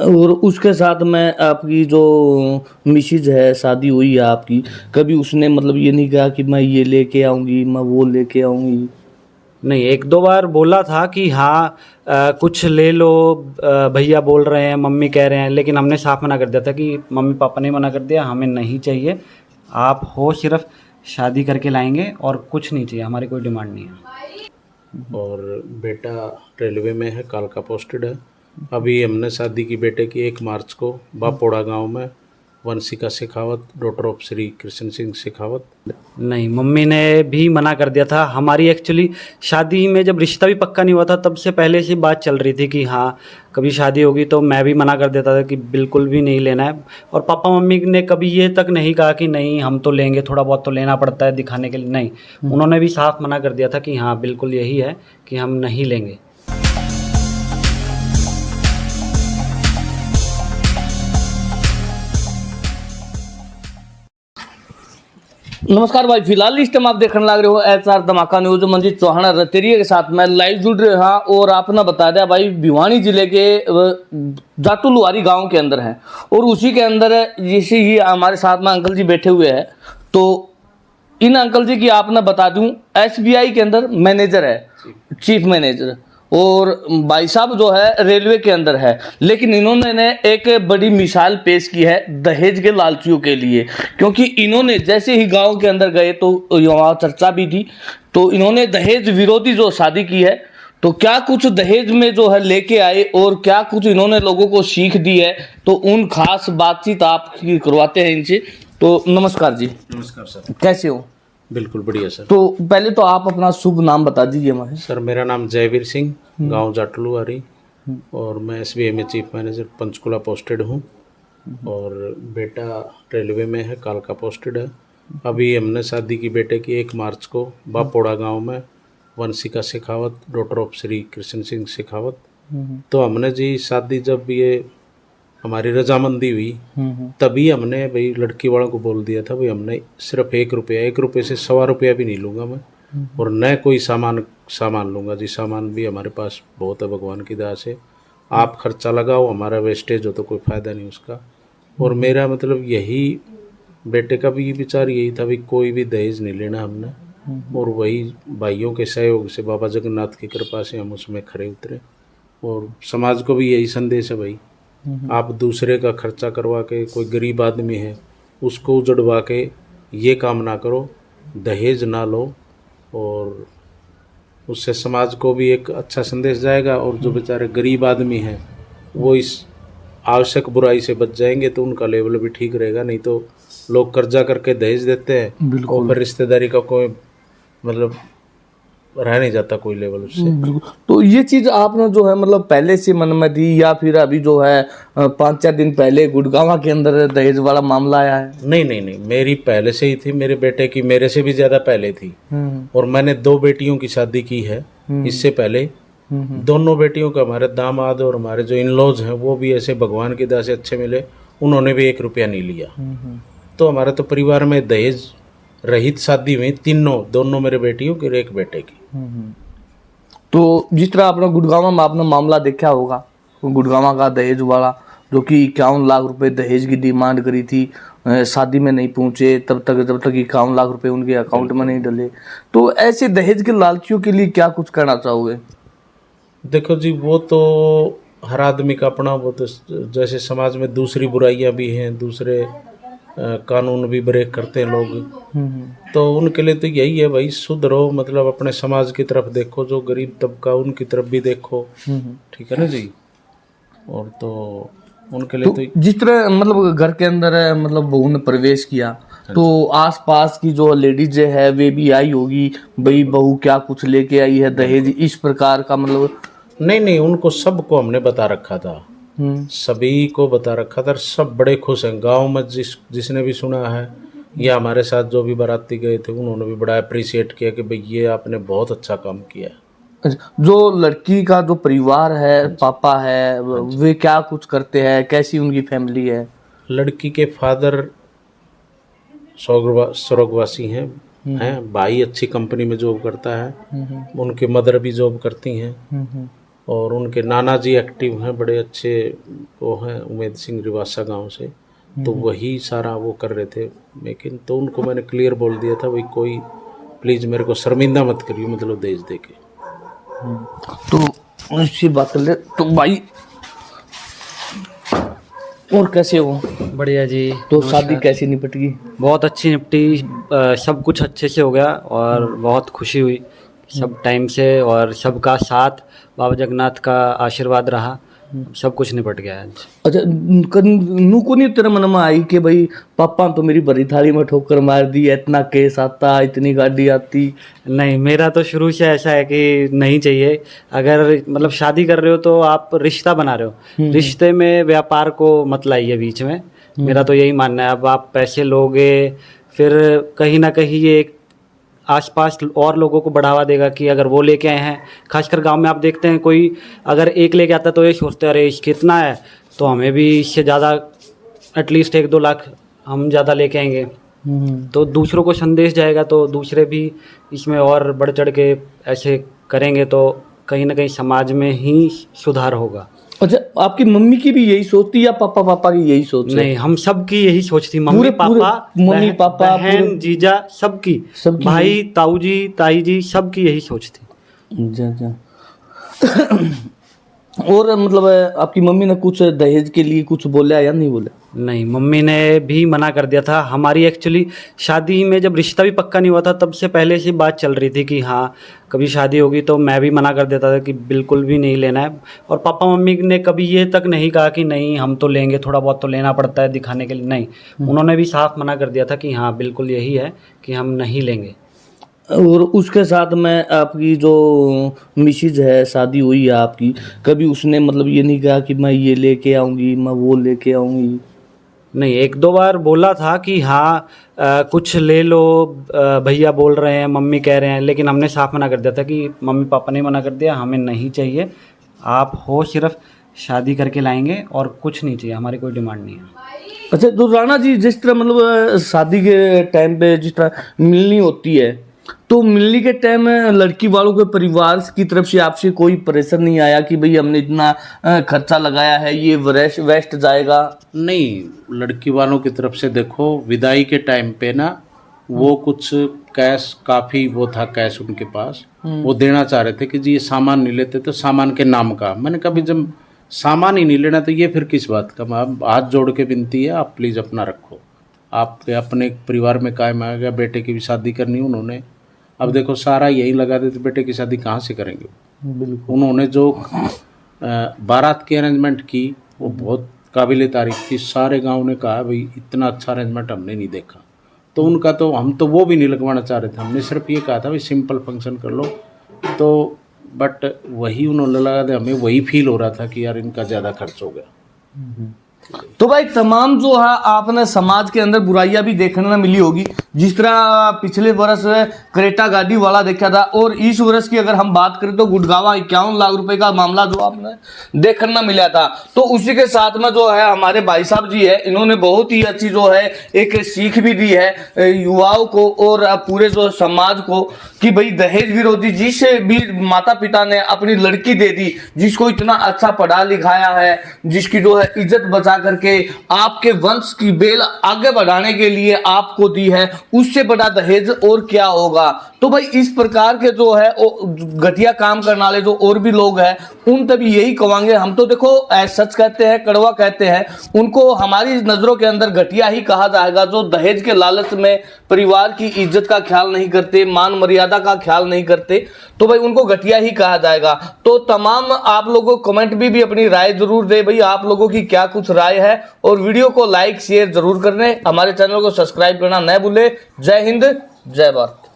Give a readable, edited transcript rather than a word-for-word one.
और उसके साथ में आपकी जो मिसेज है, शादी हुई है आपकी, कभी उसने मतलब ये नहीं कहा कि मैं ये लेके आऊंगी, मैं वो लेके आऊंगी? नहीं, एक दो बार बोला था कि हाँ कुछ ले लो, भैया बोल रहे हैं, मम्मी कह रहे हैं, लेकिन हमने साफ मना कर दिया था कि मम्मी पापा ने मना कर दिया, हमें नहीं चाहिए, आप हो सिर्फ शादी करके लाएंगे और कुछ नहीं चाहिए, हमारी कोई डिमांड नहीं है। और बेटा रेलवे में है, कालका पोस्टेड है। अभी हमने शादी की बेटे की 1 मार्च को बापोड़ा गांव में वंशिका शेखावत, डॉटर ऑफ श्री कृष्ण सिंह शेखावत। नहीं, मम्मी ने भी मना कर दिया था। हमारी एक्चुअली शादी में जब रिश्ता भी पक्का नहीं हुआ था तब से पहले से बात चल रही थी कि हाँ कभी शादी होगी, तो मैं भी मना कर देता था कि बिल्कुल भी नहीं लेना है। और पापा मम्मी ने कभी ये तक नहीं कहा कि नहीं हम तो लेंगे, थोड़ा बहुत तो लेना पड़ता है दिखाने के लिए, नहीं, उन्होंने भी साफ मना कर दिया था कि हाँ बिल्कुल यही है कि हम नहीं लेंगे। नमस्कार भाई, फिलहाल इस टाइम आप देखने लग रहे हो HR धमाका न्यूज। मंजीत चौहान रतेरिया के साथ मैं लाइव जुड़ रहे हैं और आपने बता दिया भाई भिवानी जिले के जाटू लुहारी गांव के अंदर है और उसी के अंदर जैसे ही हमारे साथ में अंकल जी बैठे हुए हैं, तो इन अंकल जी की आपने बता दूं SBI के अंदर मैनेजर है, चीफ मैनेजर, और भाई साहब जो है रेलवे के अंदर है। लेकिन इन्होंने ने एक बड़ी मिसाल पेश की है दहेज के लालचियों के लिए, क्योंकि इन्होंने जैसे ही गांव के अंदर गए तो वहाँ चर्चा भी थी, तो इन्होंने दहेज विरोधी जो शादी की है, तो क्या कुछ दहेज में जो है लेके आए और क्या कुछ इन्होंने लोगों को सीख दी है, तो उन खास बातचीत आप करवाते हैं इनसे। तो नमस्कार जी। नमस्कार सर। कैसे हो? बिल्कुल बढ़िया सर। तो पहले तो आप अपना शुभ नाम बता दीजिए हमारे। सर मेरा नाम जयवीर सिंह, गांव जाटलुआरी, और मैं SBI में चीफ मैनेजर पंचकुला पोस्टेड हूँ। और बेटा रेलवे में है, कालका पोस्टेड है। अभी हमने शादी की बेटे की 1 मार्च को बापोड़ा गांव में वंशिका शेखावत, डॉटर ऑफ श्री कृष्ण सिंह शेखावत। तो हमने जी शादी जब ये हमारी रजामंदी हुई तभी हमने भाई लड़की वालों को बोल दिया था भाई हमने सिर्फ 1 रुपया, 1 रुपये से 1.25 रुपया भी नहीं लूँगा मैं, और न कोई सामान लूँगा जी। सामान भी हमारे पास बहुत है भगवान की दया से, आप खर्चा लगाओ, हमारा वेस्टेज हो तो कोई फ़ायदा नहीं उसका। और मेरा मतलब यही, बेटे का भी विचार यही था भाई कोई भी दहेज नहीं लेना हमने, और वही भाइयों के सहयोग से, बाबा जगन्नाथ की कृपा से हम उसमें खरे उतरे। और समाज को भी यही संदेश है भाई, आप दूसरे का खर्चा करवा के, कोई गरीब आदमी है उसको उजड़वा के ये काम ना करो, दहेज ना लो, और उससे समाज को भी एक अच्छा संदेश जाएगा, और जो बेचारे गरीब आदमी हैं वो इस आवश्यक बुराई से बच जाएंगे, तो उनका लेवल भी ठीक रहेगा। नहीं तो लोग कर्जा करके दहेज देते हैं और फिर रिश्तेदारी का कोई मतलब रह नहीं जाता कोई लेवल उससे। तो ये चीज आपने जो है मतलब पहले से मन में थी या फिर अभी जो है 5-4 दिन पहले गुड़गांव के अंदर दहेज वाला मामला आया है? नहीं नहीं नहीं, मेरी पहले से ही थी, मेरे बेटे की मेरे से भी ज्यादा पहले थी। और मैंने 2 बेटियों की शादी की है इससे पहले। दोनों बेटियों का हमारे दामाद और हमारे जो इन-लॉज हैं वो भी ऐसे भगवान की दया से अच्छे मिले, उन्होंने भी 1 रुपया नहीं लिया। तो हमारे तो परिवार में दहेज रहित शादी हुई, दोनों मेरे बेटियों की और एक बेटे की। तो जिस तरह आपने गुड़गांव में आपने मामला देखा होगा, गुड़गांव का दहेज वाला जो कि 51 लाख रुपए दहेज की डिमांड करी थी, शादी में नहीं पहुंचे जब तक 51 लाख रुपए उनके अकाउंट में नहीं डले। तो ऐसे दहेज के लालचियों के लिए क्या कुछ करना चाहोगे? देखो जी, वो तो हर आदमी का अपना, वो तो जैसे समाज में दूसरी बुराइयां भी हैं, दूसरे कानून भी ब्रेक करते हैं लोग, तो उनके लिए तो यही है भाई सुधरो, मतलब अपने समाज की तरफ देखो, जो गरीब तबका उनकी तरफ भी देखो, ठीक है ना जी। और तो उनके लिए तो जिस तरह मतलब घर के अंदर है, मतलब बहू ने प्रवेश किया तो आसपास की जो लेडीज है वे भी आई होगी, भाई बहू क्या कुछ लेके आई है दहेज, इस प्रकार का मतलब? नहीं, उनको सबको हमने बता रखा था, सभी को बता रखा था, सब बड़े खुश हैं गांव में। जिसने भी सुना है या हमारे साथ जो भी बाराती गए थे उन्होंने भी बड़ा अप्रिशिएट किया कि भाई ये आपने बहुत अच्छा काम किया। जो लड़की का जो परिवार है, पापा है, वे क्या कुछ करते हैं, कैसी उनकी फैमिली है? लड़की के फादर स्वर्गवासी हैं, भाई अच्छी कंपनी में जॉब करता है, उनके मदर भी जॉब करती हैं, और उनके नाना जी एक्टिव हैं, बड़े अच्छे वो हैं, उमेद सिंह रिवासा गांव से, तो वही सारा वो कर रहे थे। लेकिन तो उनको मैंने क्लियर बोल दिया था भाई कोई प्लीज़ मेरे को शर्मिंदा मत करिए, मतलब दहेज दे के। तो अच्छी बात कर ले तो भाई, और कैसे हो? बढ़िया जी। तो शादी कैसी निपट गई? बहुत अच्छी निपटी, सब कुछ अच्छे से हो गया और बहुत खुशी हुई सब टाइम से, और सबका साथ बाबा जगन्नाथ का आशीर्वाद रहा, सब कुछ निपट गया आज। अच्छा, नू को नहीं तेरे मन में आई कि भाई पापा तो मेरी भरी थाली में ठोकर मार दी, इतना केस आता, इतनी गाड़ी आती? नहीं, मेरा तो शुरू से ऐसा है कि नहीं चाहिए। अगर मतलब शादी कर रहे हो तो आप रिश्ता बना रहे हो, रिश्ते में व्यापार को मत लाइए बीच में, मेरा तो यही मानना है। अब आप पैसे लोगे फिर कहीं ना कहीं ये एक आसपास और लोगों को बढ़ावा देगा कि अगर वो लेके आए हैं, खासकर गांव में आप देखते हैं कोई अगर एक लेके आता है तो ये सोचते हैं अरे इसके इतना है तो हमें भी इससे ज़्यादा एटलीस्ट 1-2 लाख हम ज़्यादा लेके आएंगे, तो दूसरों को संदेश जाएगा, तो दूसरे भी इसमें और बढ़ चढ़ के ऐसे करेंगे तो कहीं ना कहीं समाज में ही सुधार होगा। अच्छा, आपकी मम्मी की भी यही सोच थी या पापा की यही सोच है? नहीं, हम सबकी यही सोच थी, मम्मी पूरे पापा बहन जीजा सबकी, सबकी भाई ताऊ जी ताई जी सबकी यही सोच थी। जा। और मतलब आपकी मम्मी ने कुछ दहेज के लिए कुछ बोला या नहीं बोला? नहीं, मम्मी ने भी मना कर दिया था। हमारी एक्चुअली शादी में जब रिश्ता भी पक्का नहीं हुआ था तब से पहले से बात चल रही थी कि हाँ कभी शादी होगी, तो मैं भी मना कर देता था कि बिल्कुल भी नहीं लेना है। और पापा मम्मी ने कभी ये तक नहीं कहा कि नहीं हम तो लेंगे, थोड़ा बहुत तो लेना पड़ता है दिखाने के लिए, नहीं, उन्होंने भी साफ मना कर दिया था कि हाँ बिल्कुल यही है कि हम नहीं लेंगे। और उसके साथ में आपकी जो मिसेज है, शादी हुई है आपकी, कभी उसने मतलब ये नहीं कहा कि मैं ये लेके आऊँगी, मैं वो लेके आऊँगी? नहीं, 1-2 बार बोला था कि हाँ कुछ ले लो, भैया बोल रहे हैं, मम्मी कह रहे हैं, लेकिन हमने साफ मना कर दिया था कि मम्मी पापा ने मना कर दिया, हमें नहीं चाहिए, आप हो सिर्फ शादी करके लाएंगे और कुछ नहीं चाहिए, हमारी कोई डिमांड नहीं है। अच्छा, तो राणा जी जिस तरह मतलब शादी के टाइम पे जिस तरह मिलनी होती है, तो मिलने के टाइम लड़की वालों के परिवार की तरफ से आपसे कोई प्रेशर नहीं आया कि भाई हमने इतना खर्चा लगाया है, ये वेस्ट जाएगा? नहीं, लड़की वालों की तरफ से देखो विदाई के टाइम पे ना वो कुछ कैश, काफ़ी वो था कैश उनके पास, वो देना चाह रहे थे कि जी ये सामान नहीं लेते तो सामान के नाम का। मैंने कहा जब सामान ही नहीं लेना तो ये फिर किस बात का? आप हाथ जोड़ के विनती है, आप प्लीज़ अपना रखो, आपके अपने परिवार में कायम आ गया, बेटे की भी शादी करनी उन्होंने, अब देखो सारा यही लगा देते, बेटे की शादी कहाँ से करेंगे? बिल्कुल। उन्होंने जो बारात की अरेंजमेंट की वो बहुत काबिल तारीफ थी, सारे गांव ने कहा भाई इतना अच्छा अरेंजमेंट हमने नहीं देखा। तो उनका तो हम तो वो भी नहीं लगवाना चाह रहे थे, हमने सिर्फ ये कहा था भाई सिंपल फंक्शन कर लो, तो बट वही उन्होंने लगा दिया, हमें वही फील हो रहा था कि यार इनका ज़्यादा खर्च हो गया। तो भाई तमाम जो है आपने समाज के अंदर बुराइयां भी देखने में मिली होगी, जिस तरह पिछले वर्ष क्रेटा गाड़ी वाला देखा था, और इस वर्ष की अगर हम बात करें तो गुड़गांव 51 लाख रुपए का मामला जो आपने देखने में मिला था। तो उसी के साथ में जो है हमारे भाई साहब जी है, इन्होंने बहुत ही अच्छी जो है एक सीख भी दी है युवाओं को और पूरे जो समाज को कि भाई दहेज विरोधी, जिस भी माता पिता ने अपनी लड़की दे दी, जिसको इतना अच्छा पढ़ा लिखाया है, जिसकी जो है इज्जत बचा करके आपके वंश की बेल आगे बढ़ाने के लिए आपको दी है, उससे बड़ा दहेज और क्या होगा? तो भाई इस प्रकार के जो है घटिया काम करने वाले जो और भी लोग हैं उन तभी यही कहेंगे, हम तो देखो सच कहते हैं, कड़वा कहते हैं, उनको हमारी नजरों के अंदर घटिया ही कहा जाएगा, जो दहेज के लालच में परिवार की इज्जत का ख्याल नहीं करते, मान मर्यादा का ख्याल नहीं करते, तो भाई उनको घटिया ही कहा जाएगा। तो तमाम आप लोगों कमेंट भी अपनी राय जरूर दे, भाई आप लोगों की क्या कुछ राय है, और वीडियो को लाइक शेयर जरूर करने, हमारे चैनल को सब्सक्राइब करना न भूले। जय हिंद, जय भारत।